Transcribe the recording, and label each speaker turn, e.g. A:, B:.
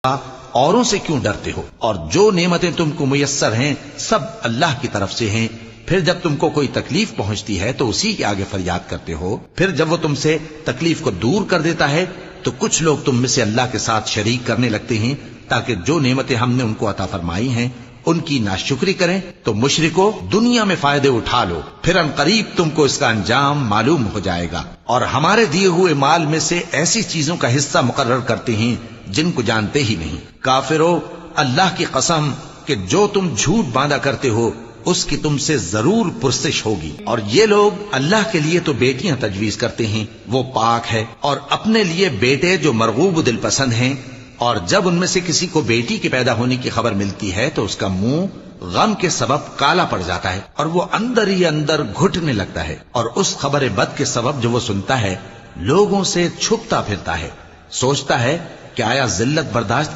A: औरों से क्यों डरते हो? और जो नेमतें तुमको मुयस्सर हैं सब अल्लाह की तरफ से हैं। फिर जब तुमको कोई तकलीफ पहुंचती है तो उसी के आगे फरियाद करते हो। फिर जब वो तुमसे तकलीफ को दूर कर देता है तो कुछ लोग तुम में से अल्लाह के साथ शरीक करने लगते हैं ताकि जो नेमतें हमने उनको अता फरमाई हैं उनकी नाशुक्री करें। तो मुशरिको, दुनिया में फायदे उठा लो, फिर अनकरीब तुमको इसका अंजाम मालूम हो जाएगा। और हमारे दिए हुए माल में से ऐसी चीजों का हिस्सा मुकर्रर करते हैं जिनको जानते ही नहीं। काफिरो, अल्लाह की कसम कि जो तुम झूठ बांधा करते हो उसकी तुमसे जरूर पुरसिश होगी। और ये लोग अल्लाह के लिए तो बेटियां तजवीज करते हैं, वो पाक है, और अपने लिए बेटे जो मरगूब दिल पसंद हैं। और जब उनमें से किसी को बेटी के पैदा होने की खबर मिलती है तो उसका मुंह गम के सबब काला पड़ जाता है और वो अंदर ही अंदर घुटने लगता है। और उस खबर बद के सबब जो वो सुनता है लोगों से छुपता फिरता है, सोचता है कि आया जिल्लत बर्दाश्त